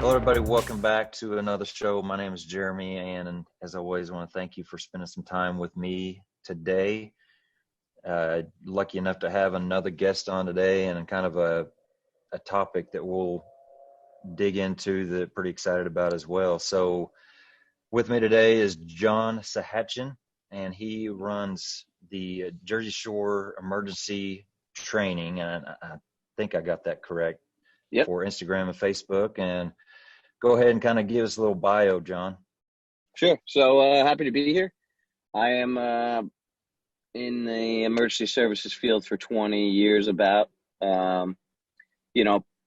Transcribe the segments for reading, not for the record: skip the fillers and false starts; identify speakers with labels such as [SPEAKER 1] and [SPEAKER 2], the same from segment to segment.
[SPEAKER 1] Hello, everybody. Welcome back to another show. My name is Jeremy, and as always, I want to thank you for spending some time with me today. Lucky enough to have another guest on today, and kind of a topic that we'll dig into that pretty excited about as well. So, with me today is John Sahatjian, and he runs the Jersey Shore Emergency Training, and I think I got that correct
[SPEAKER 2] Yep,
[SPEAKER 1] for Instagram and Facebook. And go ahead and kind of give us a little bio, John.
[SPEAKER 2] sure. So happy to be here. I am in the emergency services field for 20 years about, um,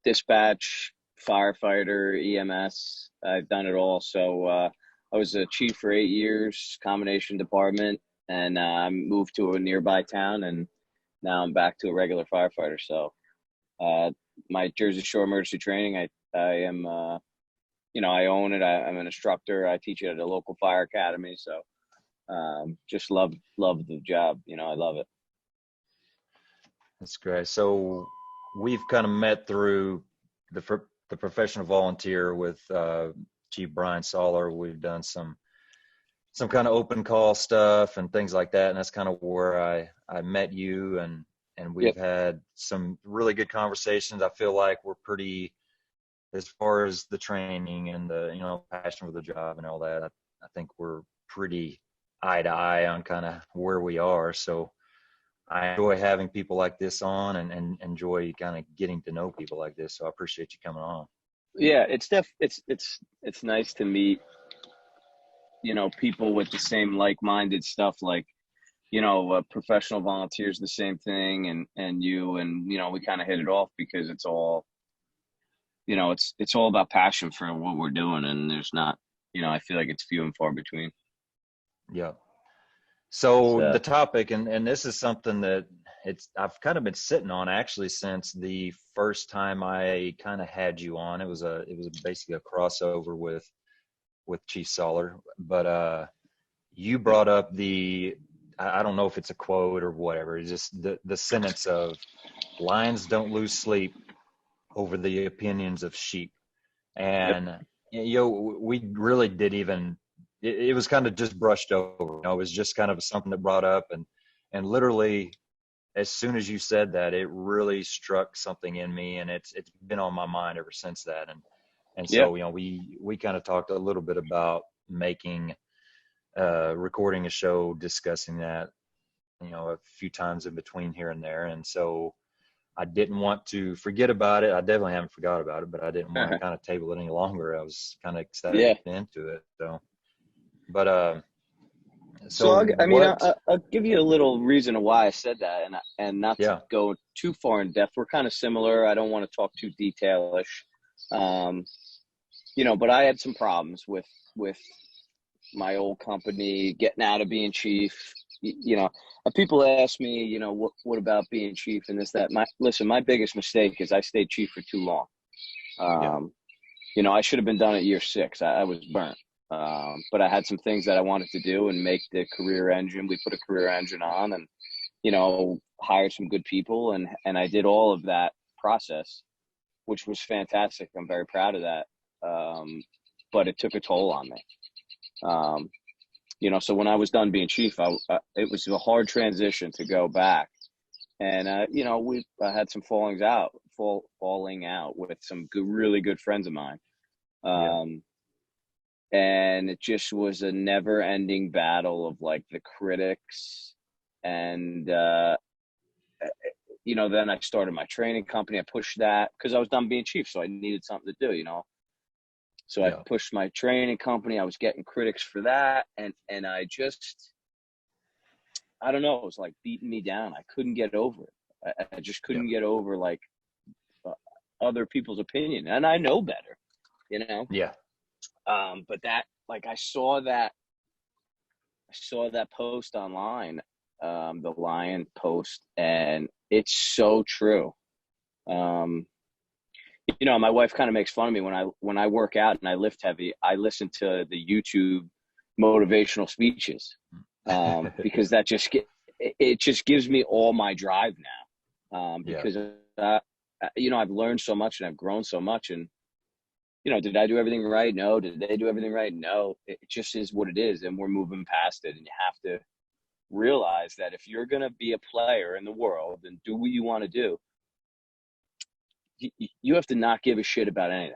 [SPEAKER 2] dispatch, firefighter, EMS. I've done it all. So I was a chief for 8 years, combination department, and I moved to a nearby town, and now I'm back to a regular firefighter. So uh, my Jersey Shore emergency training, I am I own it. I'm an instructor. I teach it at a local fire academy. So just love the job. I love it.
[SPEAKER 1] That's great. So we've kind of met through the professional volunteer with Chief Brian Soller. We've done some kind of open call stuff and things like that, and that's kind of where I met you, and we've
[SPEAKER 2] Yep.
[SPEAKER 1] had some really good conversations. I feel like we're pretty, as far as the training and the passion for the job and all that. I think we're pretty eye to eye on kind of where we are. So I enjoy having people like this on, and enjoy kind of getting to know people like this. So I appreciate you coming on.
[SPEAKER 2] Yeah. It's nice to meet people with the same like-minded stuff. Like professional volunteers, the same thing, and we kind of hit it off because it's all it's all about passion for what we're doing, and there's not I feel like it's few and far between.
[SPEAKER 1] Yeah. So
[SPEAKER 2] So
[SPEAKER 1] the topic, and this is something that I've kind of been sitting on actually since the first time I kind of had you on. It was basically a crossover with Chief Soller, but you brought up I don't know if it's a quote or whatever. It's just the sentence of lions don't lose sleep over the opinions of sheep.
[SPEAKER 2] yep.
[SPEAKER 1] And we really did even it was kind of just brushed over. It was just kind of something that brought up, and literally as soon as you said that, it really struck something in me, and it's been on my mind ever since that. And
[SPEAKER 2] Yeah.
[SPEAKER 1] so we kind of talked a little bit about making recording a show discussing that, a few times in between here and there. And so I didn't want to forget about it. I definitely haven't forgot about it, but I didn't want to kind of table it any longer. I was kind of excited to
[SPEAKER 2] Yeah.
[SPEAKER 1] get into it. So, but
[SPEAKER 2] So
[SPEAKER 1] so
[SPEAKER 2] I mean,
[SPEAKER 1] what?
[SPEAKER 2] I'll give you a little reason of why I said that, and not to
[SPEAKER 1] Yeah,
[SPEAKER 2] go too far in depth. We're kind of similar. I don't want to talk too detailish, um, but I had some problems with my old company getting out of being chief. People ask me, what about being chief and this that. My biggest mistake is I stayed chief for too long.
[SPEAKER 1] yeah,
[SPEAKER 2] Um, I should have been done at year 6. I was burnt. But I had some things that I wanted to do and make the career engine. We put a career engine on, and hired some good people, and I did all of that process, which was fantastic. I'm very proud of that. But it took a toll on me. Um, so when I was done being chief, it was a hard transition to go back, and I had some falling out with some really good friends of mine.
[SPEAKER 1] yeah,
[SPEAKER 2] Um, and it just was a never ending battle of like the critics. And then I started my training company. I pushed that because I was done being chief, so I needed something to do. So I
[SPEAKER 1] yeah,
[SPEAKER 2] pushed my training company. I was getting critics for that, and I don't know, it was like beating me down. I couldn't get over it. I just
[SPEAKER 1] yeah,
[SPEAKER 2] couldn't get over like uh, other people's opinion, and I know better, you know
[SPEAKER 1] yeah,
[SPEAKER 2] but that, like, I saw that post online, the lion post, and it's so true. Um, my wife kind of makes fun of me when I work out and I lift heavy. I listen to the YouTube motivational speeches, because it just gives me all my drive now.
[SPEAKER 1] yeah,
[SPEAKER 2] Because I've learned so much and I've grown so much, and did I do everything right? No. Did they do everything right? No. It just is what it is, and we're moving past it. And you have to realize that if you're going to be a player in the world and do what you want to do, you have to not give a shit about anything.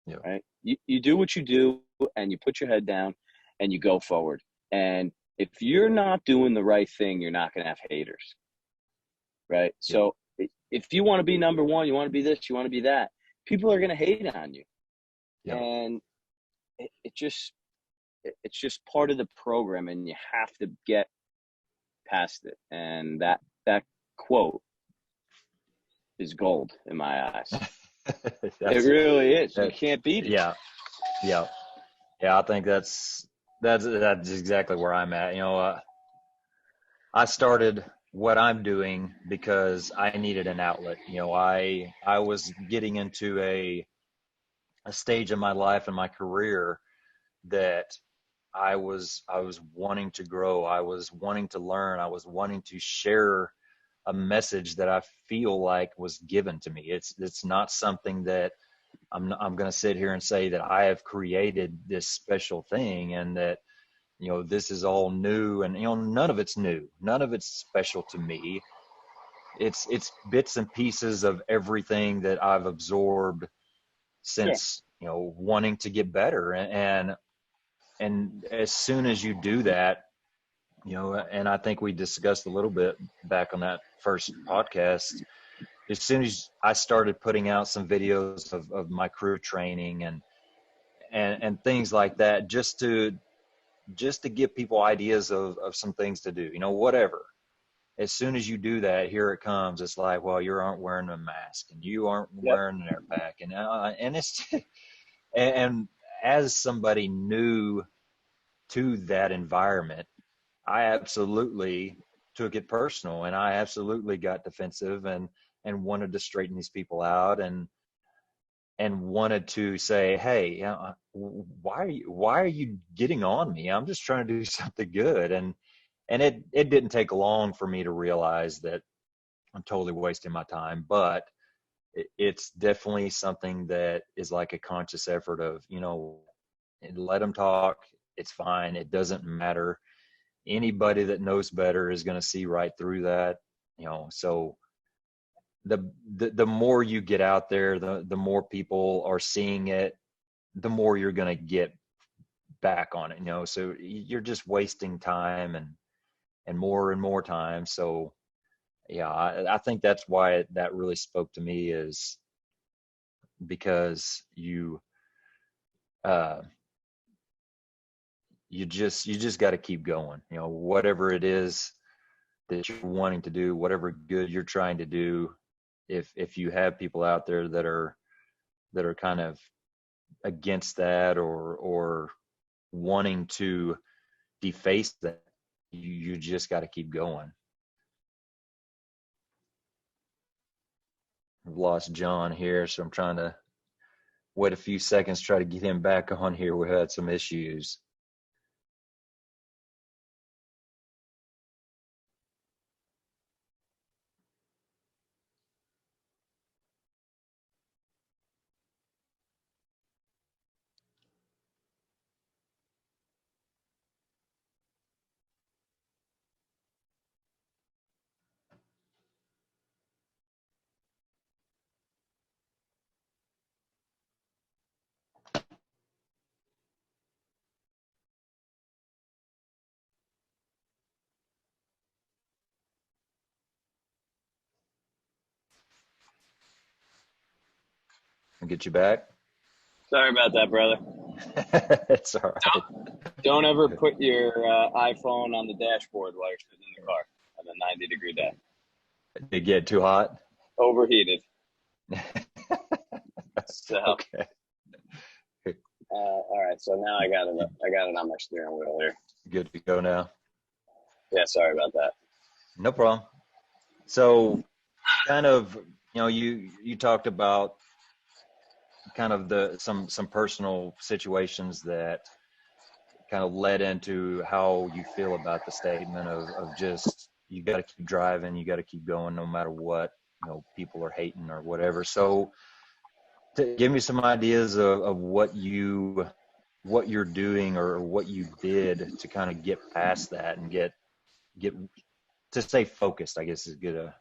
[SPEAKER 1] Yeah.
[SPEAKER 2] Right? You do what you do, and you put your head down, and you go forward. And if you're not doing the right thing, you're not going to have haters. Right?
[SPEAKER 1] Yeah.
[SPEAKER 2] So if you want to be number one, you want to be this, you want to be that, people are going to hate on you.
[SPEAKER 1] Yeah.
[SPEAKER 2] And it's just part of the program, and you have to get past it. And that quote is gold in my eyes. It really is. You can't beat it.
[SPEAKER 1] Yeah. Yeah. Yeah. I think that's exactly where I'm at. I started what I'm doing because I needed an outlet. I was getting into a stage in my life and my career that I was wanting to grow. I was wanting to learn. I was wanting to share a message that I feel like was given to me. It's not something that I'm going to sit here and say that I have created this special thing and that this is all new, and none of it's new. None of it's special to me. It's bits and pieces of everything that I've absorbed
[SPEAKER 2] Sure.
[SPEAKER 1] since wanting to get better, and as soon as you do that, and I think we discussed a little bit back on that first podcast, as soon as I started putting out some videos of my crew training and things like that, just to give people ideas of some things to do, whatever. As soon as you do that, here it comes. It's like, well, you aren't wearing a mask and you aren't
[SPEAKER 2] Yep.
[SPEAKER 1] wearing an air pack. And it's, and as somebody new to that environment, I absolutely took it personal, and I absolutely got defensive and wanted to straighten these people out and wanted to say, hey, why are you getting on me? I'm just trying to do something good. And it didn't take long for me to realize that I'm totally wasting my time, but it's definitely something that is like a conscious effort of, let them talk. It's fine. It doesn't matter. Anybody that knows better is going to see right through that, so the more you get out there, the more people are seeing it, the more you're going to get back on it, so you're just wasting time and more time. So yeah, I think that's why that really spoke to me, is because uh you just got to keep going, whatever it is that you're wanting to do, whatever good you're trying to do. If you have people out there that are kind of against that or wanting to deface that, you just got to keep going. I've lost John here, so I'm trying to wait a few seconds, try to get him back on here. We had some issues. I'll get you back.
[SPEAKER 2] Sorry about that, brother.
[SPEAKER 1] It's all right.
[SPEAKER 2] Don't ever put your iPhone on the dashboard while you're sitting in the car on a 90-degree day.
[SPEAKER 1] Did it get too hot?
[SPEAKER 2] Overheated. So,
[SPEAKER 1] okay.
[SPEAKER 2] all right. So now I got it on my steering wheel here.
[SPEAKER 1] Good to go now.
[SPEAKER 2] Yeah. Sorry about that.
[SPEAKER 1] No problem. So kind of, you talked about kind of some personal situations that kind of led into how you feel about the statement of just, you got to keep driving, you got to keep going no matter what, people are hating or whatever. So give me some ideas of what you're doing or what you did to kind of get past that and get to stay focused, I guess is good.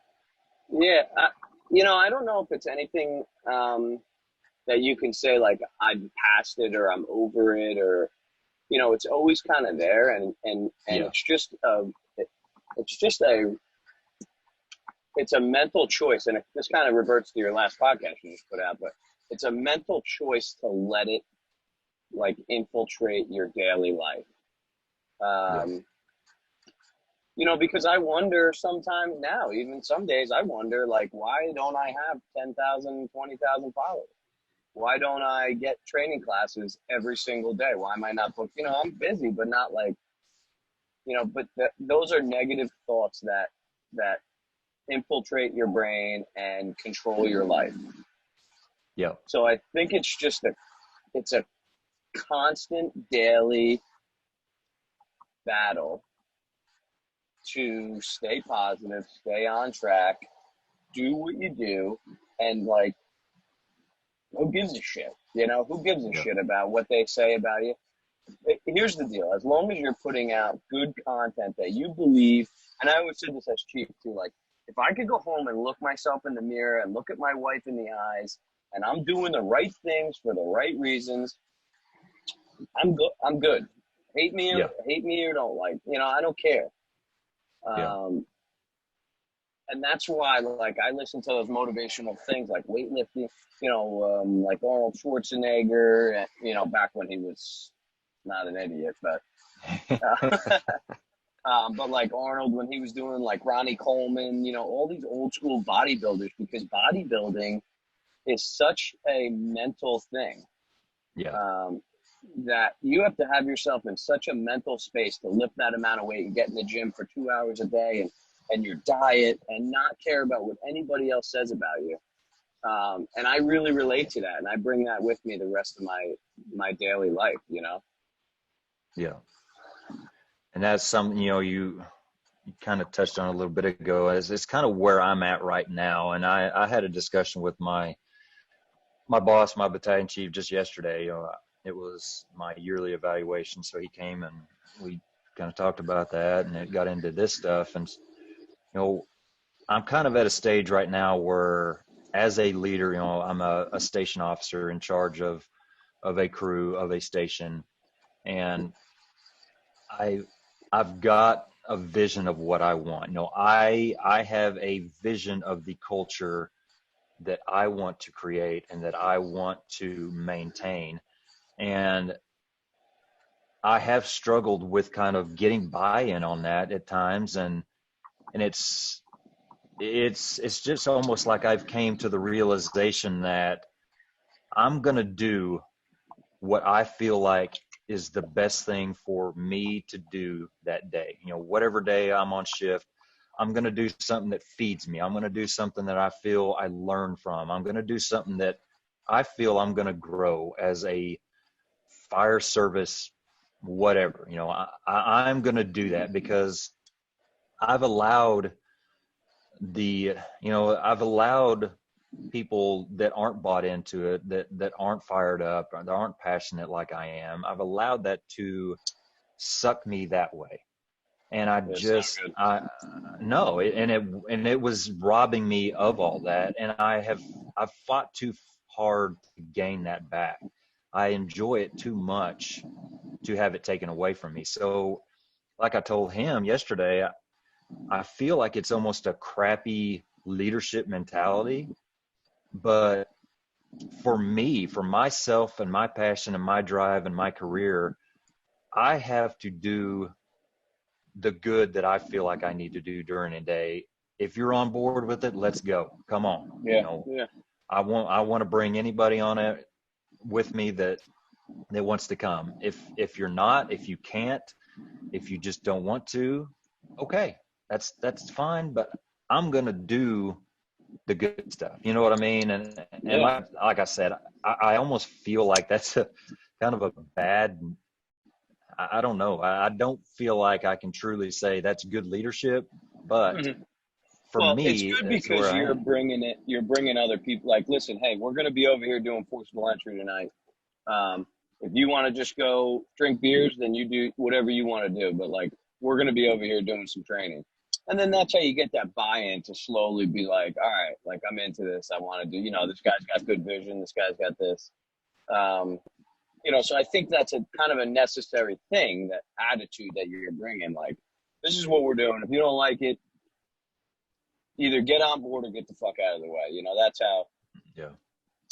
[SPEAKER 2] Yeah, I don't know if it's anything that you can say like I'm past it or I'm over it, or it's always kind of there, and
[SPEAKER 1] Yeah.
[SPEAKER 2] it's just a it's a mental choice, and this kind of reverts to your last podcast you just put out, but it's a mental choice to let it like infiltrate your daily life.
[SPEAKER 1] Yeah.
[SPEAKER 2] Because I wonder sometimes now, even some days I wonder, like, why don't I have 10,000, 20,000 followers? Why don't I get training classes every single day? Why am I not booked? I'm busy, but not like, but those are negative thoughts that infiltrate your brain and control your life.
[SPEAKER 1] Yeah.
[SPEAKER 2] So I think it's a constant daily battle to stay positive, stay on track, do what you do, and like, who gives a shit? Who gives a
[SPEAKER 1] Yeah.
[SPEAKER 2] shit about what they say about you? Here's the deal. As long as you're putting out good content that you believe, and I always said this as chief too, like, if I could go home and look myself in the mirror and look at my wife in the eyes and I'm doing the right things for the right reasons, I'm good. I'm good. Hate me
[SPEAKER 1] Yeah.
[SPEAKER 2] or don't like, I don't care.
[SPEAKER 1] Yeah.
[SPEAKER 2] And that's why, like, I listen to those motivational things like weightlifting, like Arnold Schwarzenegger, back when he was not an idiot, but like Arnold when he was doing like Ronnie Coleman, all these old school bodybuilders, because bodybuilding is such a mental thing.
[SPEAKER 1] Yeah.
[SPEAKER 2] That you have to have yourself in such a mental space to lift that amount of weight and get in the gym for 2 hours a day and your diet and not care about what anybody else says about you. And I really relate to that. And I bring that with me the rest of my daily life,
[SPEAKER 1] Yeah. And that's something, you kind of touched on a little bit ago. It's kind of where I'm at right now. And I had a discussion with my boss, my battalion chief, just yesterday. It was my yearly evaluation. So he came and we kind of talked about that, and it got into this stuff. And, I'm kind of at a stage right now where, as a leader, I'm a station officer in charge of a crew, of a station. And I've got a vision of what I want. I have a vision of the culture that I want to create and that I want to maintain. And I have struggled with kind of getting buy-in on that at times, and it's just almost like I've came to the realization that I'm going to do what I feel like is the best thing for me to do that day. Whatever day I'm on shift, I'm going to do something that feeds me. I'm going to do something that I feel I learn from. I'm going to do something that I feel I'm going to grow as a fire service, whatever. I'm going to do that because I've allowed I've allowed people that aren't bought into it, that aren't fired up, or that aren't passionate like I am. I've allowed that to suck me that way. And
[SPEAKER 2] It's not good.
[SPEAKER 1] no, and it was robbing me of all that. And I've fought too hard to gain that back. I enjoy it too much to have it taken away from me. So like I told him yesterday, I feel like it's almost a crappy leadership mentality. But for me, for myself and my passion and my drive and my career, I have to do the good that I feel like I need to do during a day. If you're on board with it, let's go. Come on.
[SPEAKER 2] Yeah. Yeah.
[SPEAKER 1] I want to bring anybody on it with me that wants to come. If you're not, if you can't, if you just don't want to, okay, that's fine. But I'm gonna do the good stuff. You know what I mean? And
[SPEAKER 2] Yeah.
[SPEAKER 1] like I said, I almost feel like that's a kind of a bad. I don't know. I don't feel like I can truly say that's good leadership, but
[SPEAKER 2] Mm-hmm.
[SPEAKER 1] for
[SPEAKER 2] Well, it's
[SPEAKER 1] me,
[SPEAKER 2] good
[SPEAKER 1] that's where
[SPEAKER 2] because
[SPEAKER 1] I
[SPEAKER 2] you're
[SPEAKER 1] am.
[SPEAKER 2] bringing other people. Like, listen, hey, we're going to be over here doing forcible entry tonight. If you want to just go drink beers, then you do whatever you want to do. But like, we're going to be over here doing some training. And then that's how you get that buy-in to slowly be like, all right, like I'm into this. I want to do, this guy's got good vision. This guy's got this. So I think that's a kind of a necessary thing, that attitude that you're bringing. Like, this is what we're doing. If you don't like it, either get on board or get the fuck out of the way. That's how.
[SPEAKER 1] Yeah.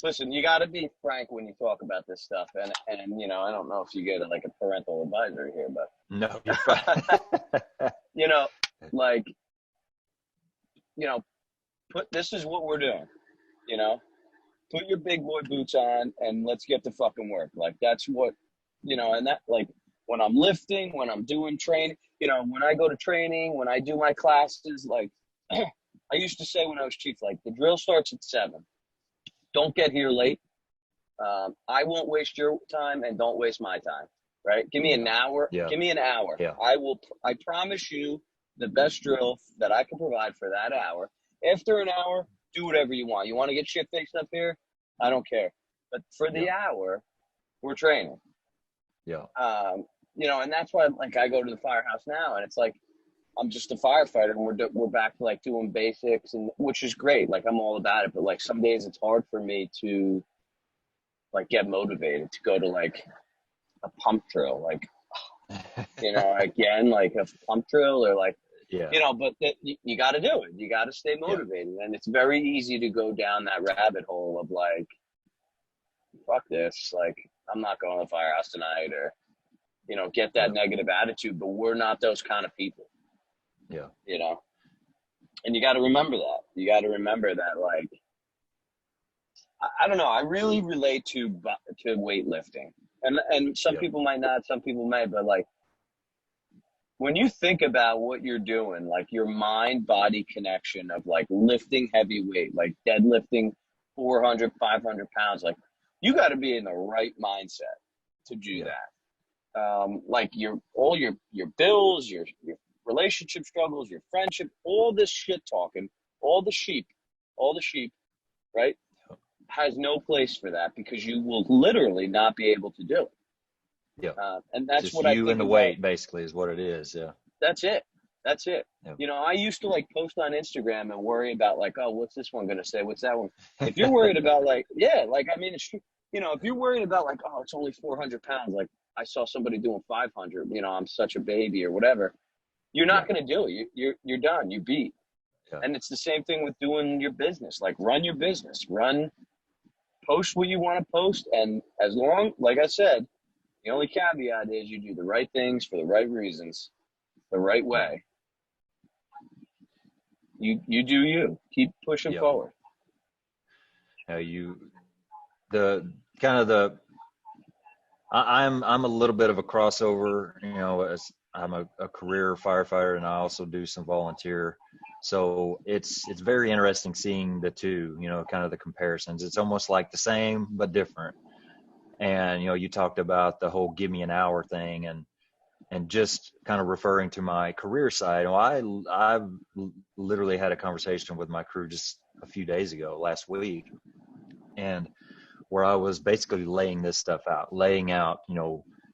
[SPEAKER 2] Listen, you got to be frank when you talk about this stuff, and I don't know if you get like a parental advisory here, but
[SPEAKER 1] No, you're fine.
[SPEAKER 2] like, this is what we're doing. Put your big boy boots on and let's get to fucking work. Like, that's what, and that, like, when I'm lifting, when I'm doing training, when I go to training, when I do my classes, like, I used to say when I was chief, like, the drill starts at 7. Don't get here late. I won't waste your time, and don't waste my time. Right? Give me an hour.
[SPEAKER 1] Yeah.
[SPEAKER 2] Give me an hour.
[SPEAKER 1] Yeah.
[SPEAKER 2] I promise you the best drill that I can provide for that hour. After an hour, do whatever you want. You want to get shit faced up here? I don't care. But for the hour, we're training.
[SPEAKER 1] Yeah.
[SPEAKER 2] And that's why, like, I go to the firehouse now, and it's like, I'm just a firefighter, and we're back to like doing basics, and which is great. Like, I'm all about it, but like some days it's hard for me to like get motivated to go to like a pump drill, like again, like a pump drill, or like but you got to do it. You got to stay motivated, and it's very easy to go down that rabbit hole of like, fuck this, like I'm not going to the firehouse tonight, or get that negative attitude. But we're not those kind of people.
[SPEAKER 1] Yeah.
[SPEAKER 2] And you got to remember that. You got to remember that, like, I don't know. I really relate to weightlifting, and some people might not, some people may, but like, when you think about what you're doing, like your mind body connection of like lifting heavy weight, like deadlifting 400, 500 pounds, like you got to be in the right mindset to do that. Like your bills, your relationship struggles, your friendship, all this shit talking, all the sheep, right? Has no place for that, because you will literally not be able to do it.
[SPEAKER 1] Yeah.
[SPEAKER 2] And that's
[SPEAKER 1] just
[SPEAKER 2] what I
[SPEAKER 1] you
[SPEAKER 2] think
[SPEAKER 1] and the weight basically is what it is. Yeah.
[SPEAKER 2] That's it.
[SPEAKER 1] Yeah.
[SPEAKER 2] I used to like post on Instagram and worry about like, oh, what's this one going to say? What's that one? If you're worried about like, I mean, it's true. If you're worried about like, oh, it's only 400 pounds. Like I saw somebody doing 500, I'm such a baby or whatever. You're not going to do it. You're done. You beat.
[SPEAKER 1] Yeah.
[SPEAKER 2] And it's the same thing with doing your business. Like, run your business, post what you want to post. And as long, like I said, the only caveat is you do the right things for the right reasons, the right way. You do you. Keep pushing forward.
[SPEAKER 1] I'm a little bit of a crossover, as I'm a career firefighter, and I also do some volunteer. So it's very interesting seeing the two, kind of the comparisons. It's almost like the same but different. And you talked about the whole give me an hour thing, and just kind of referring to my career side. I've literally had a conversation with my crew just a few days ago, last week, and where I was basically laying out,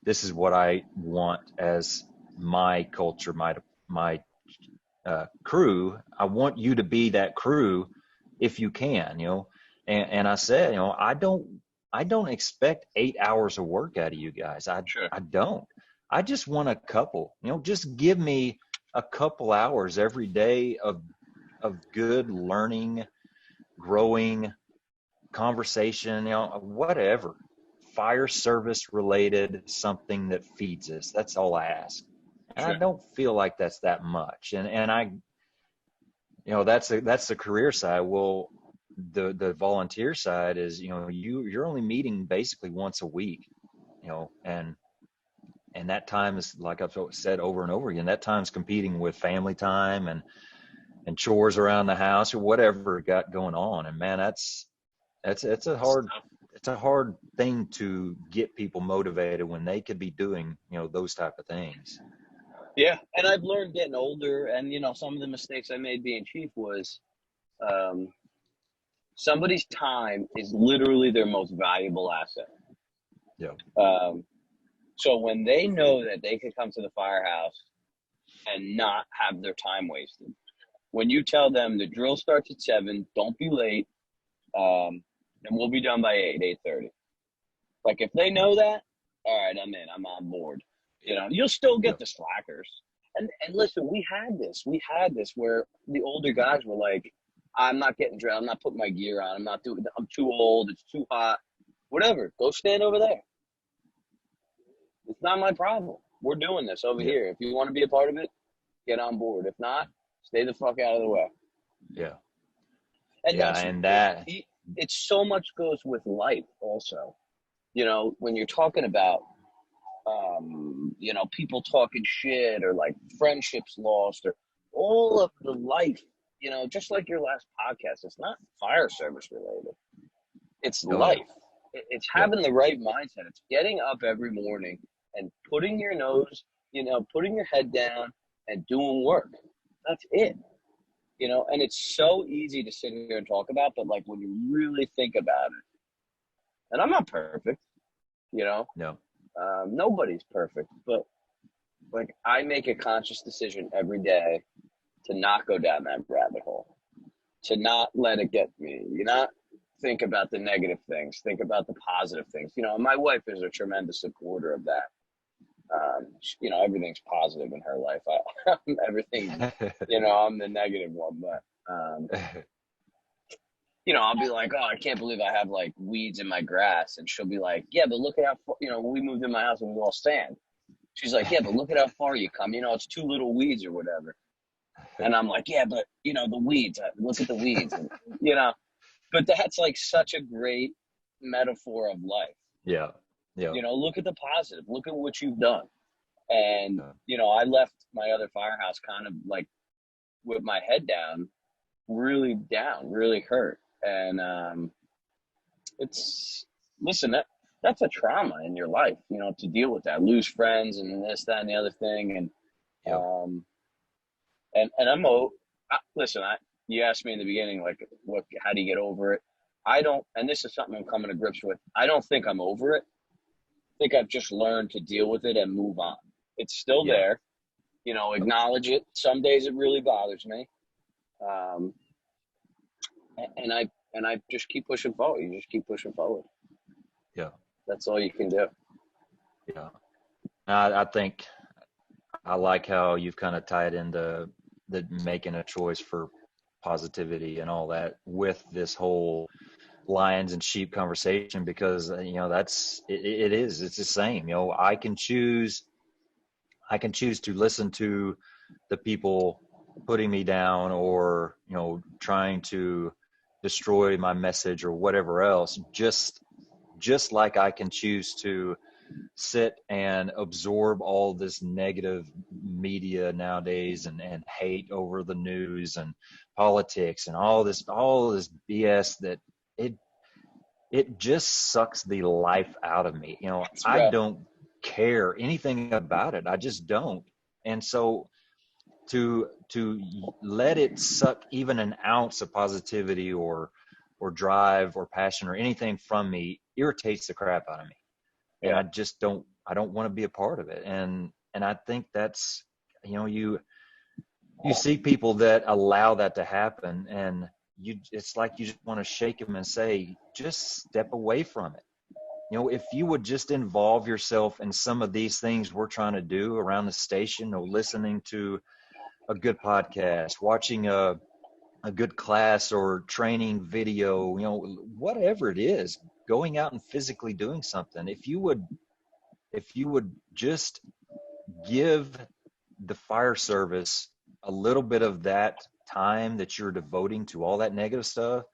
[SPEAKER 1] this is what I want as my culture, my crew. I want you to be that crew if you can, and I said, I don't expect 8 hours of work out of you guys. I don't. I just want a couple, just give me a couple hours every day of good learning, growing, conversation, whatever, fire service related, something that feeds us. That's all I ask. And I don't feel like that's that much. And I, that's the career side. Well, the volunteer side is, you're only meeting basically once a week, and that time is, like I've said over and over again, that time's competing with family time and chores around the house or whatever got going on. And man, it's a hard thing to get people motivated when they could be doing, those type of things.
[SPEAKER 2] Yeah. And I've learned getting older, and, you know, some of the mistakes I made being chief was, um, somebody's time is literally their most valuable asset.
[SPEAKER 1] Yeah.
[SPEAKER 2] Um, so when they know that they could come to the firehouse and not have their time wasted, when you tell them the drill starts at 7, don't be late, and we'll be done by 8:30. Like, if they know that, all right, I'm in. I'm on board. You know, you'll still
[SPEAKER 1] Yeah.
[SPEAKER 2] get the slackers. And listen, we had this. We had this where the older guys were like, I'm not getting dressed. I'm not putting my gear on. I'm not doing. I'm too old. It's too hot. Whatever. Go stand over there. It's not my problem. We're doing this over
[SPEAKER 1] Yeah.
[SPEAKER 2] here. If you want to be a part of it, get on board. If not, stay the fuck out of the way.
[SPEAKER 1] Yeah.
[SPEAKER 2] And
[SPEAKER 1] Yeah.
[SPEAKER 2] that's
[SPEAKER 1] And that,
[SPEAKER 2] it's so much goes with life also. You know, when you're talking about you know, people talking shit or like friendships lost or all of the life, you know, just like your last podcast, it's not fire service related. It's
[SPEAKER 1] oh yeah.
[SPEAKER 2] life. It's
[SPEAKER 1] Yeah.
[SPEAKER 2] having the right mindset. It's getting up every morning and putting your nose, you know, putting your head down and doing work. That's it. You know, and it's so easy to sit here and talk about, but like when you really think about it, and I'm not perfect, you know,
[SPEAKER 1] No.
[SPEAKER 2] nobody's perfect, but like I make a conscious decision every day to not go down that rabbit hole, to not let it get me. You not think about the negative things, think about the positive things. You know, and my wife is a tremendous supporter of that. You know, everything's positive in her life. Everything, you know, I'm the negative one, but you know, I'll be like, oh, I can't believe I have like weeds in my grass, and she'll be like, yeah, but look at how you know, when we moved in my house and we lost sand. She's like, yeah, but look at how far you come. You know, it's 2 little weeds or whatever. And I'm like, yeah, but you know, the weeds. Look at the weeds. And, you know, but that's like such a great metaphor of life.
[SPEAKER 1] Yeah. Yeah.
[SPEAKER 2] You know, look at the positive. Look at what you've done. And
[SPEAKER 1] Yeah.
[SPEAKER 2] you know, I left my other firehouse kind of like with my head down, really hurt. And it's listen, that's a trauma in your life. You know, to deal with that, lose friends and this, that, and the other thing, and
[SPEAKER 1] Yeah.
[SPEAKER 2] um, listen. You asked me in the beginning, like, what? How do you get over it? I don't, and this is something I'm coming to grips with. I don't think I'm over it. I think I've just learned to deal with it and move on. It's still
[SPEAKER 1] Yeah.
[SPEAKER 2] there. You know, acknowledge it. Some days it really bothers me, um, and I just keep pushing forward. You just keep pushing forward.
[SPEAKER 1] Yeah.
[SPEAKER 2] That's all you can do.
[SPEAKER 1] Yeah. I think I like how you've kind of tied into the making a choice for positivity and all that with this whole lions and sheep conversation, because you know it's the same. You know, I can choose to listen to the people putting me down, or you know, trying to destroy my message or whatever else, just like I can choose to sit and absorb all this negative media nowadays, and hate over the news and politics and all this BS that it it just sucks the life out of me. You know,
[SPEAKER 2] It's
[SPEAKER 1] I
[SPEAKER 2] rough.
[SPEAKER 1] don't care anything about it. I just don't. And so to let it suck even an ounce of positivity or drive or passion or anything from me irritates the crap out of me. And
[SPEAKER 2] Yeah,
[SPEAKER 1] I don't want to be a part of it. And I think that's, you know, you see people that allow that to happen, and it's like you just want to shake them and say, just step away from it. You know, if you would just involve yourself in some of these things we're trying to do around the station, or listening to a good podcast, watching a good class or training video, you know, whatever it is, going out and physically doing something. If you would just give the fire service a little bit of that time that you're devoting to all that negative stuff,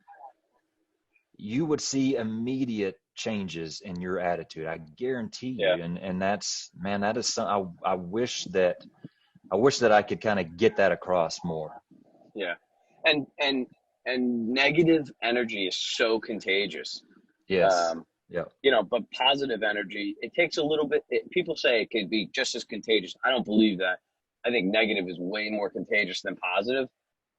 [SPEAKER 1] you would see immediate changes in your attitude. I guarantee
[SPEAKER 2] yeah,
[SPEAKER 1] you. And that's, man, that is some, I wish that I could kind of get that across more.
[SPEAKER 2] yeah. And negative energy is so contagious.
[SPEAKER 1] Yes.
[SPEAKER 2] Um,
[SPEAKER 1] Yeah.
[SPEAKER 2] you know, but positive energy, it takes a little bit. People say it could be just as contagious. I don't believe that. I think negative is way more contagious than positive.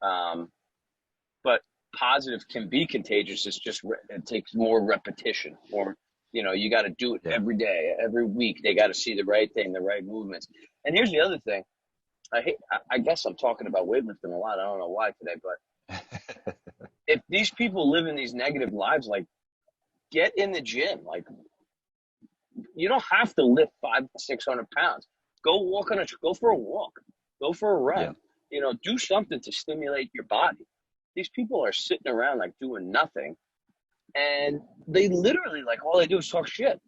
[SPEAKER 2] But positive can be contagious. It's just, it takes more repetition, or, you got to do it
[SPEAKER 1] Yeah.
[SPEAKER 2] every day, every week. They got to see the right thing, the right movements. And here's the other thing. I guess I'm talking about weightlifting a lot. I don't know why today, but if these people live in these negative lives, like, get in the gym. Like, you don't have to lift 500-600 pounds. Go for a walk, go for a
[SPEAKER 1] Yeah.
[SPEAKER 2] run, do something to stimulate your body. These people are sitting around like doing nothing. And they literally, like, all they do is talk shit.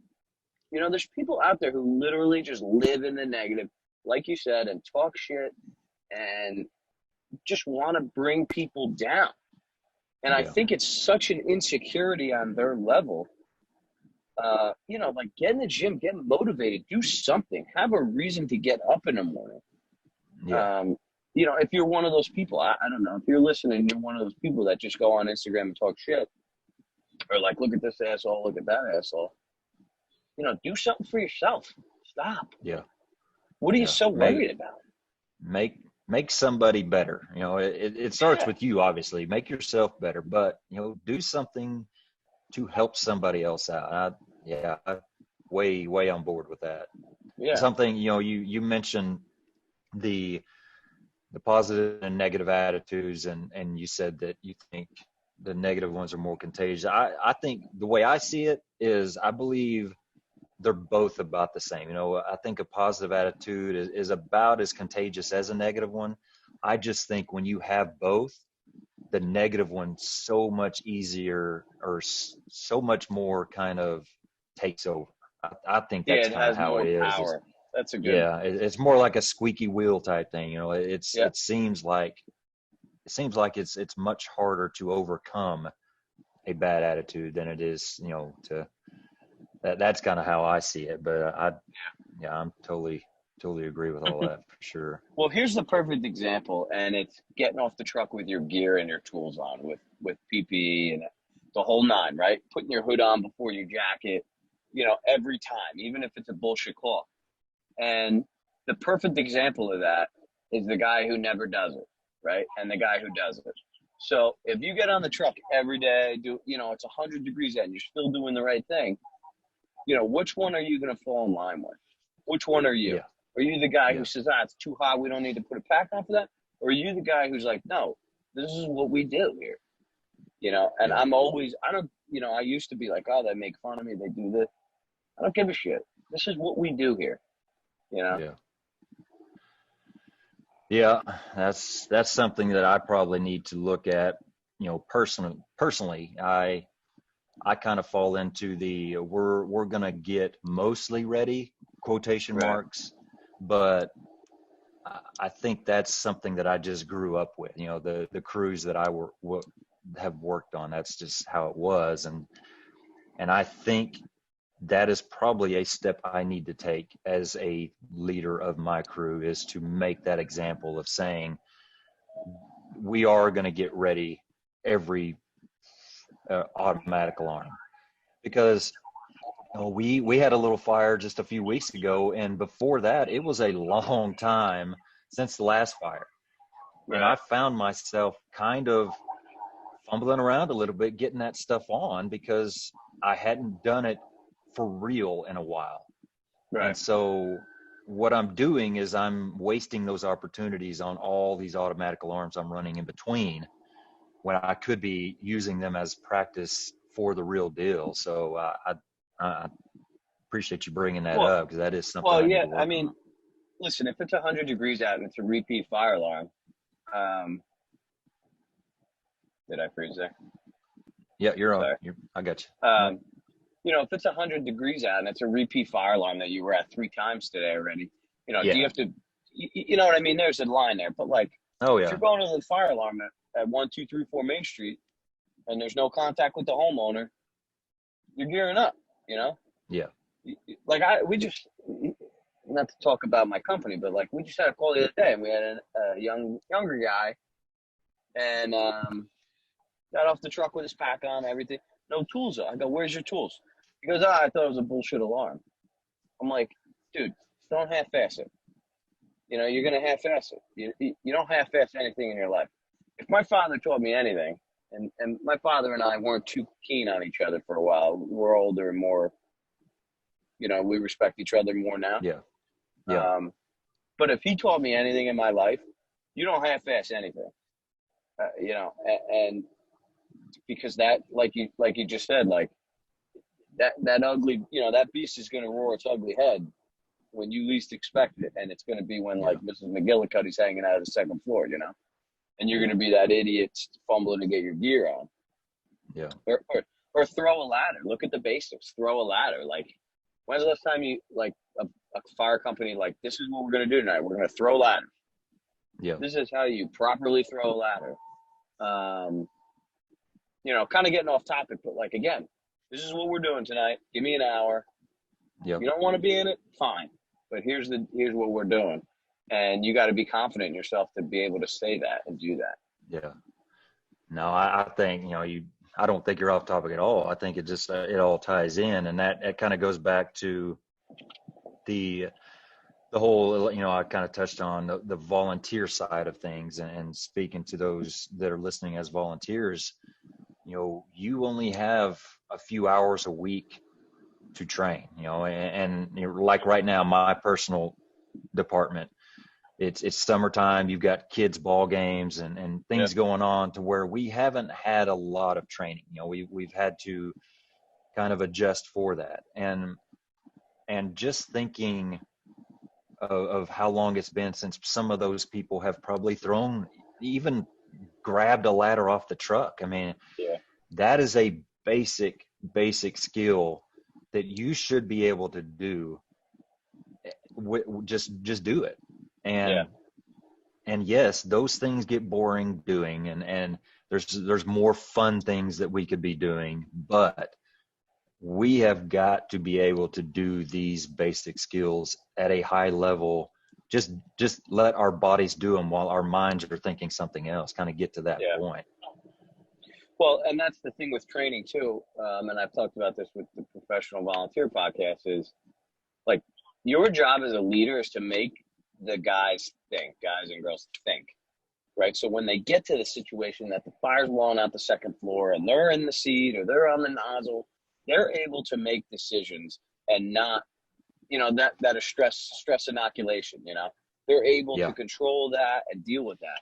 [SPEAKER 2] There's people out there who literally just live in the negative, like you said, and talk shit and just want to bring people down. And I
[SPEAKER 1] Yeah.
[SPEAKER 2] think it's such an insecurity on their level. Like, get in the gym, get motivated, do something, have a reason to get up in the morning.
[SPEAKER 1] Yeah.
[SPEAKER 2] If you're one of those people, I don't know, if you're listening, you're one of those people that just go on Instagram and talk shit, or like, look at this asshole, look at that asshole. Do something for yourself. Stop.
[SPEAKER 1] Yeah.
[SPEAKER 2] What are you
[SPEAKER 1] Yeah.
[SPEAKER 2] so worried about?
[SPEAKER 1] Make somebody better. It starts with you, obviously. Make yourself better, but do something to help somebody else out. I'm way on board with that.
[SPEAKER 2] Yeah.
[SPEAKER 1] Something, you mentioned the positive and negative attitudes, and you said that you think the negative ones are more contagious. I think the way I see it is, I believe they're both about the same. I think a positive attitude is about as contagious as a negative one. I just think when you have both, the negative one so much easier, or so much more kind of takes over. I think
[SPEAKER 2] Yeah,
[SPEAKER 1] that's
[SPEAKER 2] it
[SPEAKER 1] kind of
[SPEAKER 2] has
[SPEAKER 1] how
[SPEAKER 2] more
[SPEAKER 1] it is.
[SPEAKER 2] power. That's a good.
[SPEAKER 1] Yeah, it's more like a squeaky wheel type thing.
[SPEAKER 2] Yeah.
[SPEAKER 1] It seems like it's much harder to overcome a bad attitude than it is, to that's kind of how I see it. But I'm totally agree with all that, for sure.
[SPEAKER 2] Well, here's the perfect example, and it's getting off the truck with your gear and your tools on, with PPE and the whole nine, right? Putting your hood on before your jacket, every time, even if it's a bullshit call. And the perfect example of that is the guy who never does it, right? And the guy who does it. So if you get on the truck every day, it's 100 degrees out and you're still doing the right thing, which one are you going to fall in line with? Which one are you?
[SPEAKER 1] Yeah.
[SPEAKER 2] Are you the guy
[SPEAKER 1] Yeah.
[SPEAKER 2] who says, it's too hot, we don't need to put a pack on for that? Or are you the guy who's like, no, this is what we do here? And
[SPEAKER 1] Yeah.
[SPEAKER 2] I used to be like, oh, they make fun of me, they do this. I don't give a shit. This is what we do here.
[SPEAKER 1] Yeah. Yeah, that's something that I probably need to look at. Personally, I kind of fall into the we're gonna get mostly ready, quotation
[SPEAKER 2] Right.
[SPEAKER 1] marks, but I think that's something that I just grew up with. The crews that I have worked on, that's just how it was, and I think that is probably a step I need to take as a leader of my crew, is to make that example of saying, we are going to get ready every automatic alarm, because we had a little fire just a few weeks ago, and before that it was a long time since the last fire.
[SPEAKER 2] Right.
[SPEAKER 1] And I found myself kind of fumbling around a little bit getting that stuff on, because I hadn't done it for real in a while.
[SPEAKER 2] Right.
[SPEAKER 1] And so what I'm doing is I'm wasting those opportunities on all these automatic alarms I'm running in between, when I could be using them as practice for the real deal. So I appreciate you bringing that
[SPEAKER 2] Well,
[SPEAKER 1] up, because that is something I need
[SPEAKER 2] yeah,
[SPEAKER 1] to work on.
[SPEAKER 2] listen, if it's 100 degrees out and it's a repeat fire alarm, did I freeze there?
[SPEAKER 1] Yeah, you're on.
[SPEAKER 2] Sorry.
[SPEAKER 1] I got you.
[SPEAKER 2] If it's 100 degrees out and it's a repeat fire alarm that you were at 3 times today already, do you have to, you know what I mean? There's a line there, but like,
[SPEAKER 1] Oh
[SPEAKER 2] if
[SPEAKER 1] yeah.
[SPEAKER 2] you're going to the fire alarm at 1, 2, 3, 4 Main Street, and there's no contact with the homeowner, you're gearing up,
[SPEAKER 1] Yeah.
[SPEAKER 2] Like we just, not to talk about my company, but like, we just had a call the other day, and we had a younger guy, and got off the truck with his pack on, everything, no tools. I go, where's your tools? He goes, I thought it was a bullshit alarm. I'm like, dude, don't half-ass it. You know, you're going to half-ass it. You don't half-ass anything in your life. If my father taught me anything, and my father and I weren't too keen on each other for a while. We're older and more, you know, we respect each other more now.
[SPEAKER 1] Yeah. Yeah.
[SPEAKER 2] But if he taught me anything in my life, you don't half-ass anything. You know, and because that, like you just said, like that ugly, you know, that beast is going to roar its ugly head when you least expect it, and it's going to be when like Mrs. McGillicuddy's hanging out of the second floor, you know, and you're going to be that idiot fumbling to get your gear on.
[SPEAKER 1] Yeah.
[SPEAKER 2] Or throw a ladder. Look at the basics. Throw a ladder. Like, when's the last time you, like, a fire company, like, this is what we're going to do tonight. We're going to throw ladders.
[SPEAKER 1] Yeah.
[SPEAKER 2] This is how you properly throw a ladder. You know, kind of getting off topic, but, like, again, this is what we're doing tonight. Give me an hour.
[SPEAKER 1] Yeah.
[SPEAKER 2] You don't want to be in it? Fine. But here's what we're doing. And you got to be confident in yourself to be able to say that and do that.
[SPEAKER 1] Yeah. No, I think, you know, I don't think you're off topic at all. I think it just, it all ties in, and that kind of goes back to the whole, you know, I kind of touched on the volunteer side of things, and speaking to those that are listening as volunteers, you know, you only have a few hours a week to train, you know, and you know, like right now, my personal department, it's summertime. You've got kids' ball games and things going on to where we haven't had a lot of training. You know, we've had to kind of adjust for that. And just thinking of how long it's been since some of those people have probably even grabbed a ladder off the truck. I mean, that is a basic skill that you should be able to do. Just do it. And yes, those things get boring doing, and there's more fun things that we could be doing, but we have got to be able to do these basic skills at a high level. Just let our bodies do them while our minds are thinking something else, kind of get to that point.
[SPEAKER 2] Well, and that's the thing with training too. And I've talked about this with the Professional Volunteer podcast, is like, your job as a leader is to make the guys and girls think, right? So when they get to the situation that the fire's blowing out the second floor and they're in the seat or they're on the nozzle, they're able to make decisions and not, you know, that is stress inoculation, you know, they're able to control that and deal with that.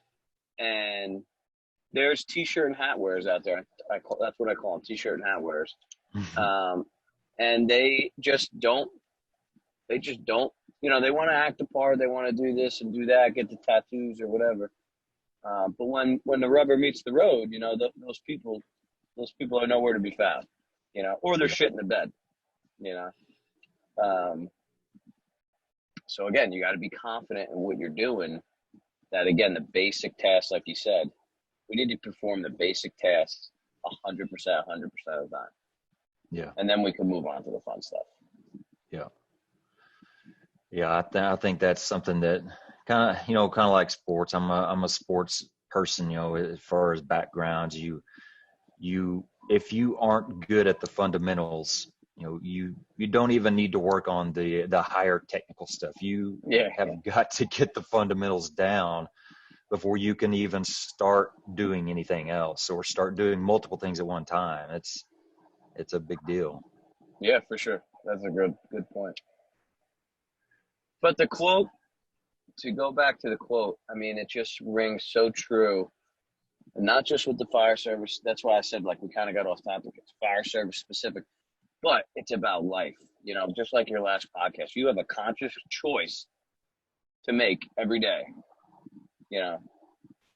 [SPEAKER 2] And there's t-shirt and hat wearers out there. That's what I call them, t-shirt and hat wearers. And they just don't, you know, they want to act the part. They want to do this and do that, get the tattoos or whatever. But when the rubber meets the road, you know, those people are nowhere to be found, you know, or they're shit in the bed, you know. So again, you got to be confident in what you're doing. That again, the basic tasks, like you said, we need to perform the basic tasks 100% of the time.
[SPEAKER 1] Yeah.
[SPEAKER 2] And then we can move on to the fun stuff.
[SPEAKER 1] Yeah. Yeah, I think that's something that kind of like sports. I'm a sports person, you know, as far as backgrounds. If you aren't good at the fundamentals, you know, you don't even need to work on the higher technical stuff. You have got to get the fundamentals down before you can even start doing anything else or start doing multiple things at one time. It's a big deal.
[SPEAKER 2] Yeah, for sure. That's a good point. But the quote, to go back to the quote, I mean, it just rings so true. And not just with the fire service. That's why I said, like, we kind of got off topic. It's fire service specific, but it's about life. You know, just like your last podcast, you have a conscious choice to make every day. You know,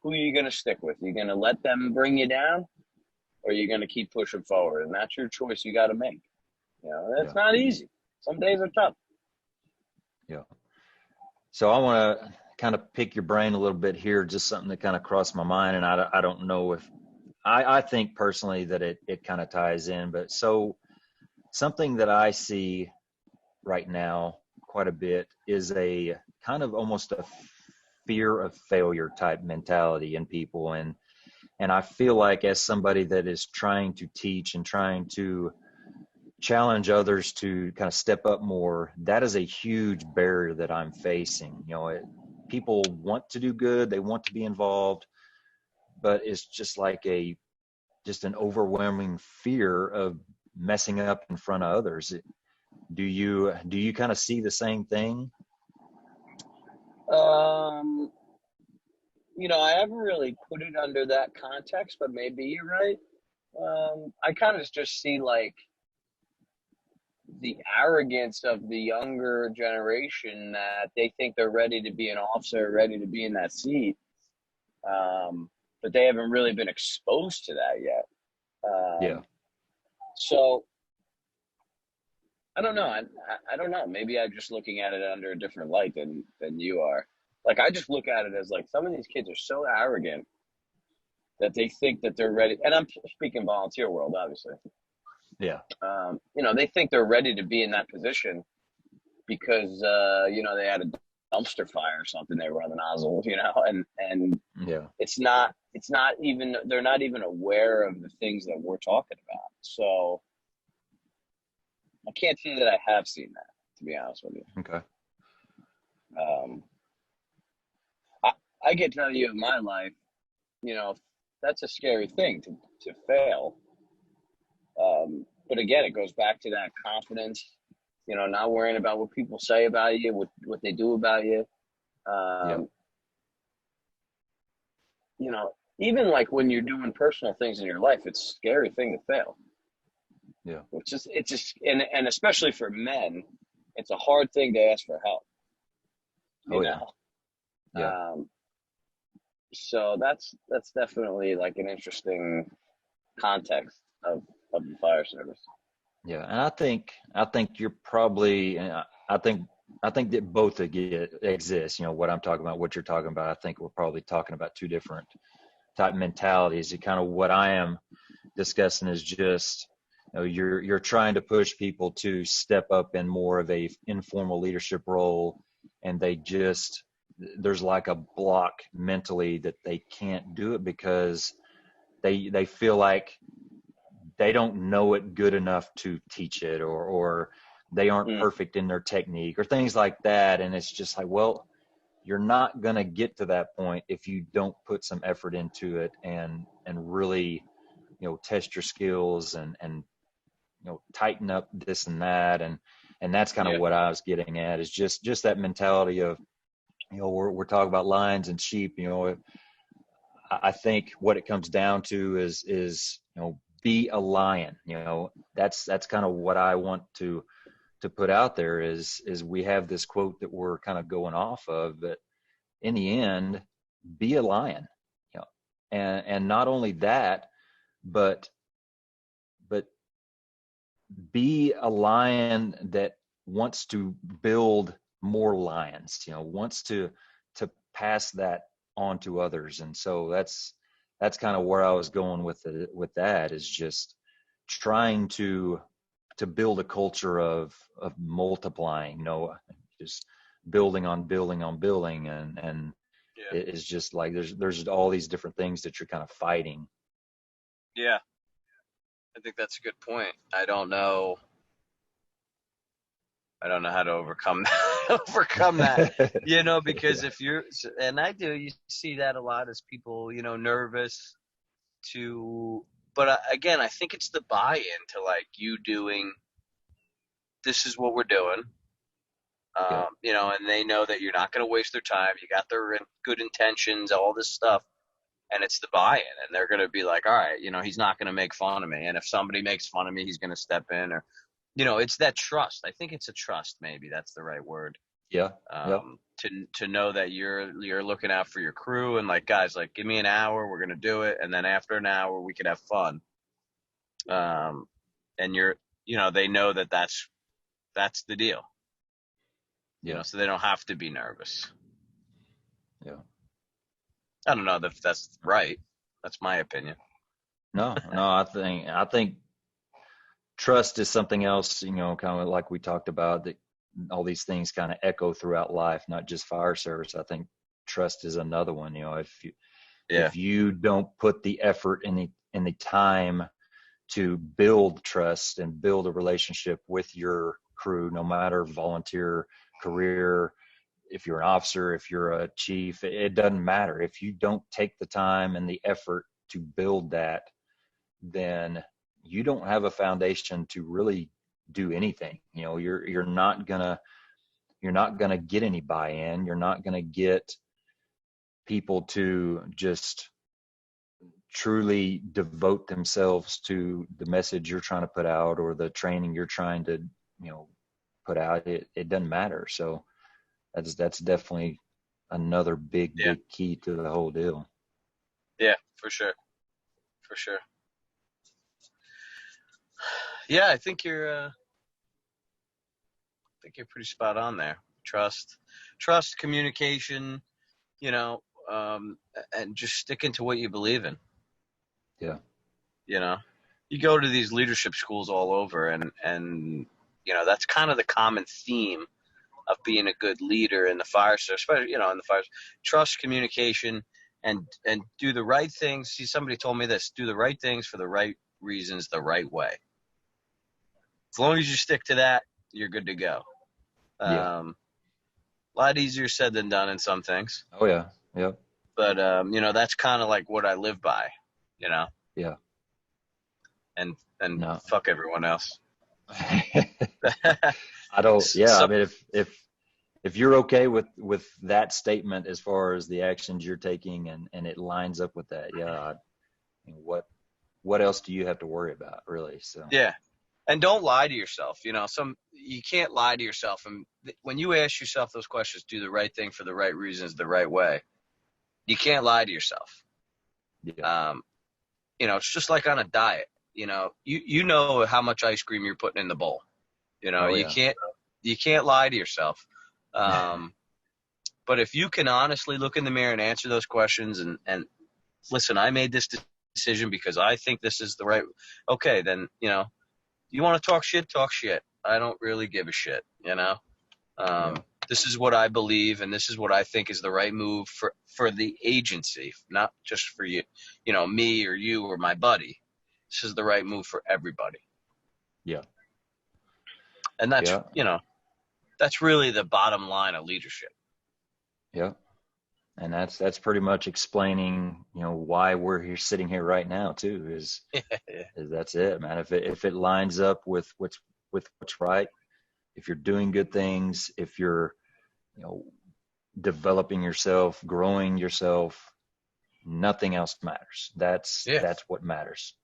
[SPEAKER 2] who are you going to stick with? You're going to let them bring you down, or you're going to keep pushing forward? And that's your choice you got to make. You know, that's not easy. Some days are tough.
[SPEAKER 1] Yeah. So I want to kind of pick your brain a little bit here, just something that kind of crossed my mind. And I don't know if I think personally that it kind of ties in, but so something that I see right now quite a bit is a kind of almost a fear of failure type mentality in people. And I feel like, as somebody that is trying to teach and trying to challenge others to kind of step up more, that is a huge barrier that I'm facing. You know, people want to do good, they want to be involved, but it's just like just an overwhelming fear of messing up in front of others. Do you kind of see the same thing?
[SPEAKER 2] Um, I haven't really put it under that context, but maybe you're right. I kind of just see like the arrogance of the younger generation that they think they're ready to be an officer, ready to be in that seat, but they haven't really been exposed to that yet.
[SPEAKER 1] Yeah.
[SPEAKER 2] So I don't know. I don't know. Maybe I'm just looking at it under a different light than you are. Like I just look at it as like some of these kids are so arrogant that they think that they're ready. And I'm speaking volunteer world, obviously.
[SPEAKER 1] Yeah.
[SPEAKER 2] They think they're ready to be in that position because they had a dumpster fire or something. They were on the nozzle, and
[SPEAKER 1] Yeah.
[SPEAKER 2] it's not even, they're not even aware of the things that we're talking about. So I can't say that I have seen that, to be honest with you.
[SPEAKER 1] Okay.
[SPEAKER 2] Um, I can tell you in my life, that's a scary thing to fail. But again, it goes back to that confidence, not worrying about what people say about you, what they do about you.
[SPEAKER 1] Yeah.
[SPEAKER 2] Even like when you're doing personal things in your life, it's a scary thing to fail.
[SPEAKER 1] Yeah.
[SPEAKER 2] It's just, and especially for men, it's a hard thing to ask for help. You know?
[SPEAKER 1] Yeah.
[SPEAKER 2] So that's definitely like an interesting context of the fire service.
[SPEAKER 1] Yeah. And I think you're probably, I think that both exist, what I'm talking about, what you're talking about. I think we're probably talking about two different type mentalities. And kind of what I am discussing is just, you're trying to push people to step up in more of a informal leadership role, and there's like a block mentally that they can't do it because they feel like they don't know it good enough to teach it, or they aren't perfect in their technique or things like that. And it's just like, well, you're not going to get to that point if you don't put some effort into it and really, test your skills and tighten up this and that. And that's kind of what I was getting at, is just that mentality of, we're talking about lions and sheep. I think what it comes down to is be a lion. That's kind of what I want to put out there, is we have this quote that we're kind of going off of, but in the end, be a lion. And not only that, but be a lion that wants to build more lions, wants to pass that on to others. And so that's kind of where I was going with that, is just trying to build a culture of multiplying, just building on building on building. And it is just like there's all these different things that you're kind of fighting.
[SPEAKER 2] Yeah. I think that's a good point. I don't know how to overcome that, because if you're, and you see that a lot as people, nervous but again, I think it's the buy-in to like you doing, this is what we're doing, and they know that you're not going to waste their time. You got their good intentions, all this stuff. And it's the buy-in, and they're going to be like, all right, he's not going to make fun of me. And if somebody makes fun of me, he's going to step in, or, it's that trust. I think it's a trust. Maybe that's the right word.
[SPEAKER 1] Yeah.
[SPEAKER 2] To know that you're looking out for your crew, and like, guys, like, give me an hour, we're going to do it. And then after an hour, we could have fun. And they know that that's the deal, so they don't have to be nervous.
[SPEAKER 1] Yeah.
[SPEAKER 2] I don't know if that's right. That's my opinion.
[SPEAKER 1] No, I think trust is something else, kind of like we talked about, that all these things kind of echo throughout life, not just fire service. I think trust is another one. If you don't put the effort and the time to build trust and build a relationship with your crew, no matter volunteer, career, if you're an officer, if you're a chief, it doesn't matter. If you don't take the time and the effort to build that, then you don't have a foundation to really do anything. You know, you're not gonna get any buy-in. You're not gonna get people to just truly devote themselves to the message you're trying to put out or the training you're trying to, put out. It doesn't matter. So that's definitely another big key to the whole deal.
[SPEAKER 3] Yeah, for sure. For sure. Yeah, I think you're pretty spot on there. Trust, communication, and just sticking to what you believe in.
[SPEAKER 1] Yeah.
[SPEAKER 3] You go to these leadership schools all over, and that's kind of the common theme of being a good leader in the fire service, especially in the fire. Trust, communication, and do the right things. See, somebody told me this: do the right things for the right reasons, the right way. As long as you stick to that, you're good to go. A lot easier said than done in some things.
[SPEAKER 1] Oh yeah. Yep.
[SPEAKER 3] But that's kind of like what I live by. Yeah. And no. Fuck everyone else.
[SPEAKER 1] I don't. Yeah. I mean, if you're okay with that statement as far as the actions you're taking and it lines up with that, what else do you have to worry about, really? So
[SPEAKER 3] yeah. And don't lie to yourself. You can't lie to yourself. And when you ask yourself those questions, do the right thing for the right reasons, the right way, you can't lie to yourself.
[SPEAKER 1] Yeah.
[SPEAKER 3] It's just like on a diet. You know how much ice cream you're putting in the bowl. You can't lie to yourself. But if you can honestly look in the mirror and answer those questions and listen, I made this decision because I think this is the right. Okay, then you want to talk shit, talk shit. I don't really give a shit. This is what I believe, and this is what I think is the right move for the agency, not just for you, me or you or my buddy. This is the right move for everybody.
[SPEAKER 1] Yeah.
[SPEAKER 3] And that's, that's really the bottom line of leadership.
[SPEAKER 1] Yeah. And that's pretty much explaining, why we're here sitting here right now too, is that's it, man. If it lines up with what's right, if you're doing good things, if you're, developing yourself, growing yourself, nothing else matters. That's what matters.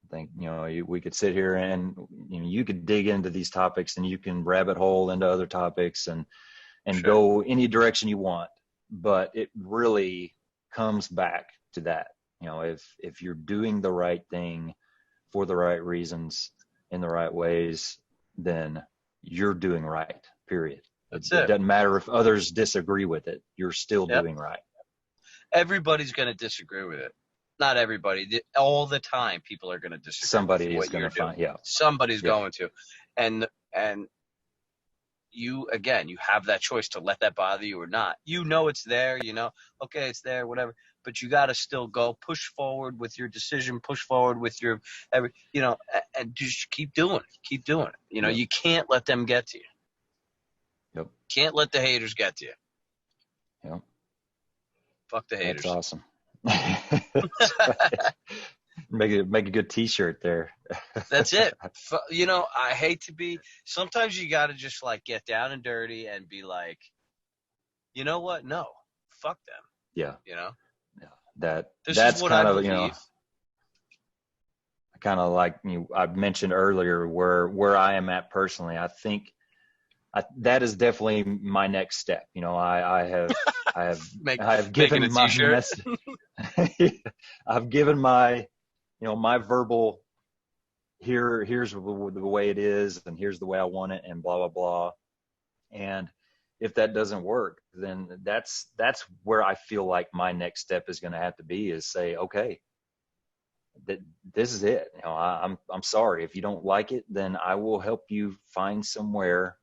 [SPEAKER 1] I think, we could sit here and, you could dig into these topics and you can rabbit hole into other topics and go any direction you want, but it really comes back to that. If you're doing the right thing for the right reasons in the right ways, then you're doing right, period. It doesn't matter if others disagree with it. You're still doing right.
[SPEAKER 3] Everybody's going to disagree with it. Not everybody. All the time, people are going to disagree.
[SPEAKER 1] Somebody is going to find. Yeah.
[SPEAKER 3] Somebody's going to, and you have that choice to let that bother you or not. It's there. Okay, it's there, whatever. But you got to still go push forward with your decision. Push forward with your and just keep doing it. Keep doing it. You can't let them get to you.
[SPEAKER 1] Yep.
[SPEAKER 3] Can't let the haters get to you.
[SPEAKER 1] Yep.
[SPEAKER 3] Fuck the haters.
[SPEAKER 1] That's awesome. Make a good T-shirt there.
[SPEAKER 3] That's it. I hate to be. Sometimes you got to just like get down and dirty and be like, you know what? No, fuck them.
[SPEAKER 1] Yeah.
[SPEAKER 3] Yeah.
[SPEAKER 1] That's kind of I kind of like I mentioned earlier where I am at personally. I think that is definitely my next step. I have given my message. I've given my, my verbal, here's the way it is, and here's the way I want it, and blah, blah, blah. And if that doesn't work, then that's where I feel like my next step is going to have to be, is say, okay, this is it. I'm sorry. If you don't like it, then I will help you find somewhere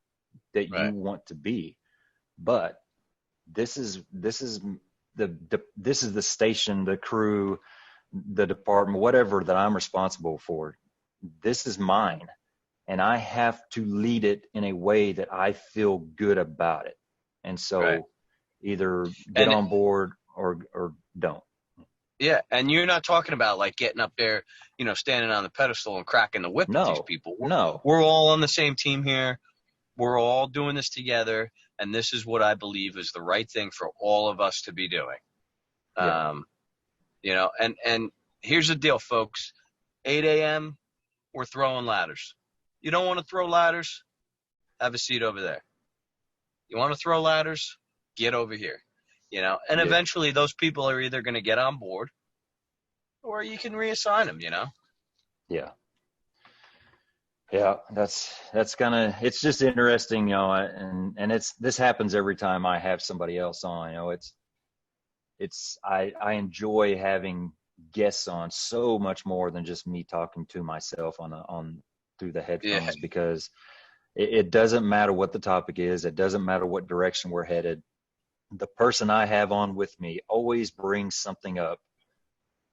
[SPEAKER 1] that you want to be. But this is the station, the crew, the department, whatever that I'm responsible for. This is mine. and I have to lead it in a way that I feel good about it. And
[SPEAKER 3] Right.
[SPEAKER 1] so either get
[SPEAKER 3] And
[SPEAKER 1] on board or don't.
[SPEAKER 3] yeah, and you're not talking about like getting up there, standing on the pedestal and cracking the whip with these
[SPEAKER 1] No,
[SPEAKER 3] people.
[SPEAKER 1] no.
[SPEAKER 3] We're all on the same team here. We're all doing this together, and this is what I believe is the right thing for all of us to be doing.
[SPEAKER 1] Yeah.
[SPEAKER 3] And here's the deal, folks. 8 a.m. we're throwing ladders. You don't want to throw ladders? Have a seat over there. You want to throw ladders? Get over here. And
[SPEAKER 1] Yeah.
[SPEAKER 3] eventually those people are either going to get on board or you can reassign them,
[SPEAKER 1] Yeah. Yeah, that's kind of, it's just interesting, and this happens every time I have somebody else on. I enjoy having guests on so much more than just me talking to myself on through the headphones,
[SPEAKER 3] Yeah.
[SPEAKER 1] because it doesn't matter what the topic is, it doesn't matter what direction we're headed. The person I have on with me always brings something up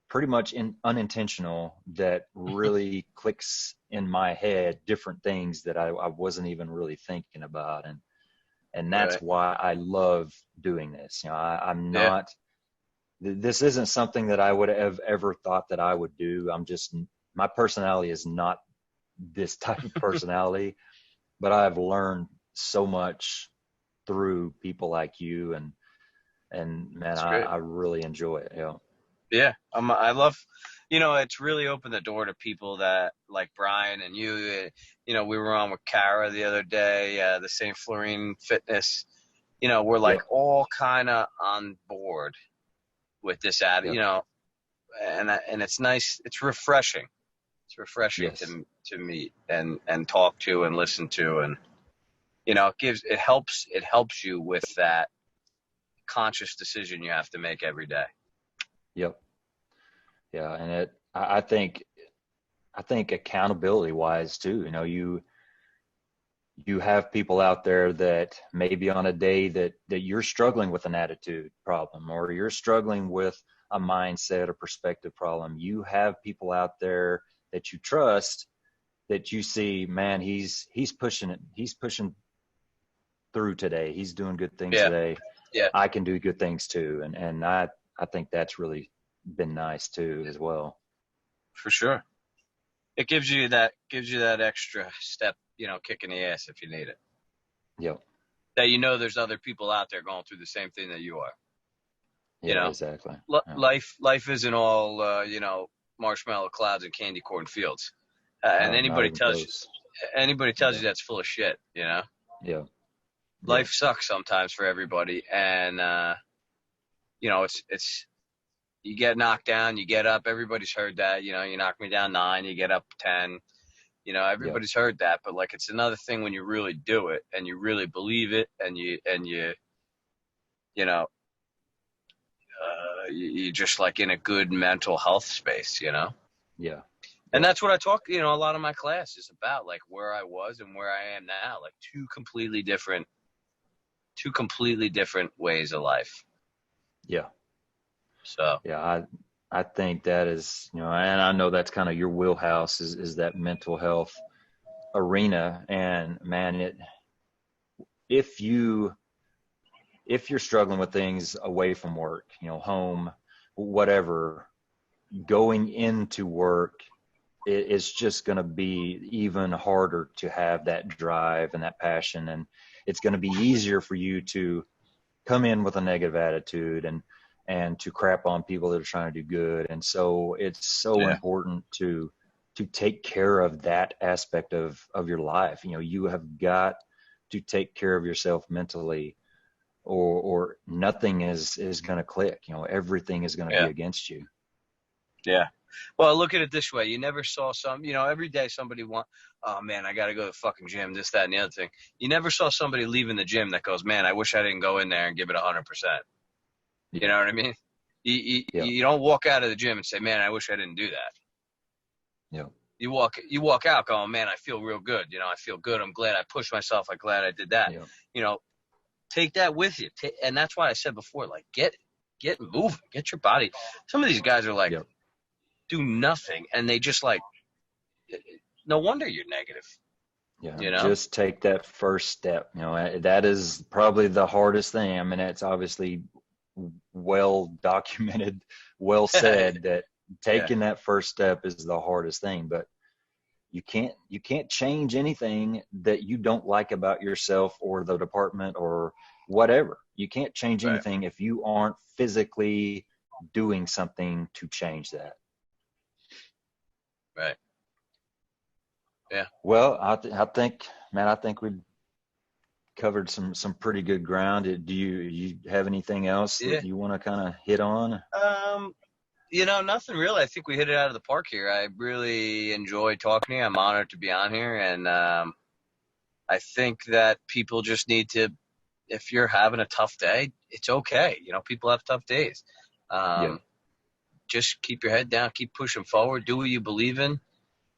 [SPEAKER 1] pretty much unintentional that really clicks in my head, different things that I wasn't even really thinking about. And that's
[SPEAKER 3] Right.
[SPEAKER 1] why I love doing this. I'm
[SPEAKER 3] Yeah.
[SPEAKER 1] not, this isn't something that I would have ever thought that I would do. My personality is not this type of personality, but I've learned so much through people like you, and man,
[SPEAKER 3] That's great.
[SPEAKER 1] I really enjoy it. Yeah.
[SPEAKER 3] Yeah. I love, it's really opened the door to people that like Brian and you. We were on with Kara the other day, the St. Florine Fitness. We're like
[SPEAKER 1] Yep.
[SPEAKER 3] all kind of on board with this ad,
[SPEAKER 1] Yep.
[SPEAKER 3] And it's nice. It's refreshing. It's refreshing
[SPEAKER 1] Yes.
[SPEAKER 3] to meet and talk to and listen to, and it helps you with that conscious decision you have to make every day.
[SPEAKER 1] Yep. Yeah. And I think accountability wise too, you have people out there that maybe on a day that you're struggling with an attitude problem, or you're struggling with a mindset or perspective problem, you have people out there that you trust, that you see, man, he's pushing it. He's pushing through today. He's doing good things
[SPEAKER 3] Yeah.
[SPEAKER 1] today.
[SPEAKER 3] Yeah.
[SPEAKER 1] I can do good things too. And I think that's really been nice too, as well.
[SPEAKER 3] For sure. It gives you that extra step, kick in the ass if you need it.
[SPEAKER 1] Yep.
[SPEAKER 3] That there's other people out there going through the same thing that you are.
[SPEAKER 1] Yeah, exactly. Yeah.
[SPEAKER 3] Life isn't all marshmallow clouds and candy corn fields. And
[SPEAKER 1] No, not
[SPEAKER 3] anybody
[SPEAKER 1] even
[SPEAKER 3] tells
[SPEAKER 1] close.
[SPEAKER 3] you that's full of shit.
[SPEAKER 1] Yeah.
[SPEAKER 3] Life sucks sometimes for everybody, and it's you get knocked down, you get up. Everybody's heard that. You knock me down 9, you get up 10. Everybody's heard that, but like it's another thing when you really do it and you really believe it, and you just like in a good mental health space.
[SPEAKER 1] Yeah.
[SPEAKER 3] And that's what I talk, a lot of my class is about, like where I was and where I am now, like two completely different ways of life.
[SPEAKER 1] Yeah.
[SPEAKER 3] So
[SPEAKER 1] Yeah, I think that is, and I know that's kind of your wheelhouse, is that mental health arena. And man, if you're struggling with things away from work, home, whatever, going into work, it's just going to be even harder to have that drive and that passion. And it's going to be easier for you to come in with a negative attitude and to crap on people that are trying to do good. And so it's so important to take care of that aspect of your life. You have got to take care of yourself mentally, or nothing is going to click. Everything is going to be against you.
[SPEAKER 3] Yeah. Well, look at it this way. You never saw every day somebody oh man, I got to go to the fucking gym, this, that, and the other thing. You never saw somebody leaving the gym that goes, man, I wish I didn't go in there and give it 100%. You know what I mean? You don't walk out of the gym and say, man, I wish I didn't do that.
[SPEAKER 1] Yeah.
[SPEAKER 3] You walk out going, man, I feel real good. I feel good. I'm glad I pushed myself. I'm glad I did that.
[SPEAKER 1] Yeah.
[SPEAKER 3] Take that with you. And that's why I said before, like, get moving, get your body. Some of these guys are like, do nothing, and they just like, no wonder you're negative.
[SPEAKER 1] Yeah,
[SPEAKER 3] you know?
[SPEAKER 1] just take that first step. You know, that is probably the hardest thing. I mean, it's obviously well documented, well said that
[SPEAKER 3] Yeah,
[SPEAKER 1] taking that first step is the hardest thing. But you can't change anything that you don't like about yourself or the department or whatever. You can't change
[SPEAKER 3] right,
[SPEAKER 1] anything if you aren't physically doing something to change that.
[SPEAKER 3] right. Yeah.
[SPEAKER 1] Well, I think, man, I think we've covered some pretty good ground. Do you have anything else
[SPEAKER 3] Yeah.
[SPEAKER 1] that you want to kind of hit on?
[SPEAKER 3] Um, nothing really. I think we hit it out of the park here. I really enjoyed talking to you. I'm honored to be on here, and I think that people just need to, if you're having a tough day, it's okay. People have tough days.
[SPEAKER 1] Yeah.
[SPEAKER 3] Just keep your head down, keep pushing forward, do what you believe in,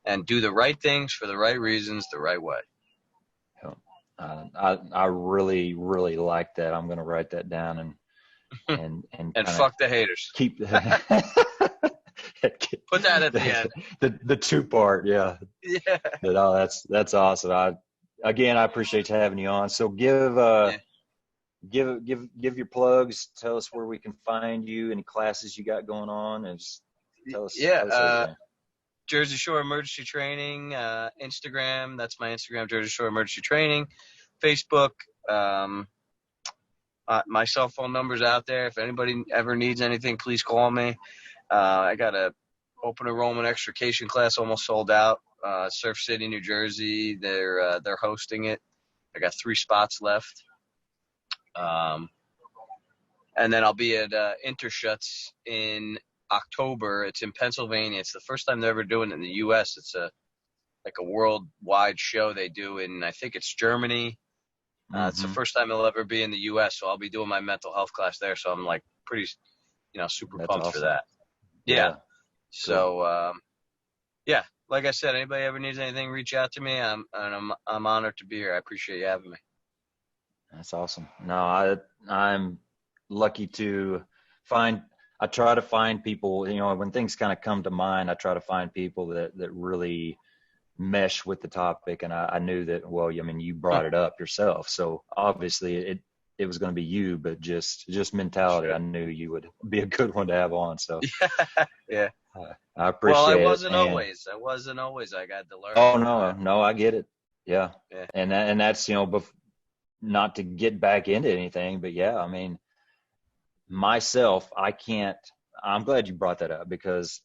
[SPEAKER 3] and do the right things for the right reasons the right way.
[SPEAKER 1] Yeah. I really really like that. I'm going to write that down and
[SPEAKER 3] And
[SPEAKER 1] kind of
[SPEAKER 3] fuck the haters.
[SPEAKER 1] keep
[SPEAKER 3] Put that at the end.
[SPEAKER 1] the two part. Yeah.
[SPEAKER 3] Yeah.
[SPEAKER 1] But, oh, that's awesome. I appreciate having you on. So
[SPEAKER 3] Yeah.
[SPEAKER 1] give your plugs. Tell us where we can find you, any classes you got going on, and just
[SPEAKER 3] Yeah.
[SPEAKER 1] tell us everything.
[SPEAKER 3] Jersey Shore Emergency Training, Instagram. That's my Instagram, Jersey Shore Emergency Training. Facebook. My cell phone number's out there. If anybody ever needs anything, please call me. I got a open enrollment extrication class almost sold out. Surf City, New Jersey. They're hosting it. I got 3 spots left. And then I'll be at Interschutz in October. It's in Pennsylvania. It's the first time they're ever doing it in the U.S. It's like a worldwide show they do in, I think it's Germany. It's the first time it'll ever be in the U.S., so I'll be doing my mental health class there. So I'm like pretty, super
[SPEAKER 1] That's
[SPEAKER 3] pumped for
[SPEAKER 1] awesome.
[SPEAKER 3] that. Yeah. So, yeah, like I said, anybody ever needs anything, reach out to me. I'm honored to be here. I appreciate you having me.
[SPEAKER 1] That's awesome. No, I'm lucky to find. I try to find people. When things kind of come to mind, I try to find people that really mesh with the topic. And I knew that. Well, I mean, you brought it up yourself, so obviously it was going to be you. But just mentality,
[SPEAKER 3] Sure.
[SPEAKER 1] I knew you would be a good one to have on. So
[SPEAKER 3] Yeah.
[SPEAKER 1] I appreciate
[SPEAKER 3] Well, I
[SPEAKER 1] it.
[SPEAKER 3] wasn't always. I got to learn.
[SPEAKER 1] Oh no, I get it. Yeah,
[SPEAKER 3] Yeah.
[SPEAKER 1] and that's not to get back into anything, but yeah, I mean, myself, I'm glad you brought that up because,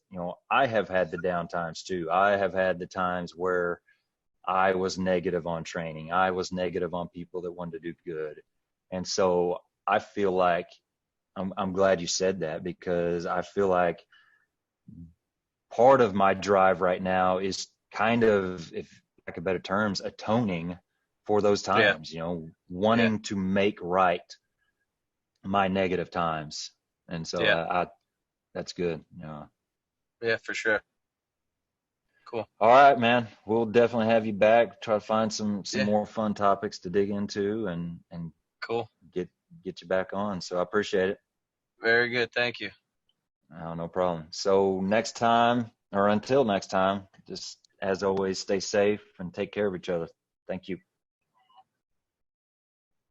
[SPEAKER 1] I have had the down times too. I have had the times where I was negative on training. I was negative on people that wanted to do good. And so I feel like I'm glad you said that because I feel like part of my drive right now is kind of, if lack of better terms, atoning for those times, wanting to make right my negative times. And so that's good.
[SPEAKER 3] Yeah, for sure. Cool.
[SPEAKER 1] All right, man. We'll definitely have you back. Try to find some
[SPEAKER 3] Yeah.
[SPEAKER 1] more fun topics to dig into and
[SPEAKER 3] Cool.
[SPEAKER 1] get you back on. So I appreciate it.
[SPEAKER 3] Very good. Thank you.
[SPEAKER 1] Oh, no problem. So next time, or until next time, just as always, stay safe and take care of each other. Thank you.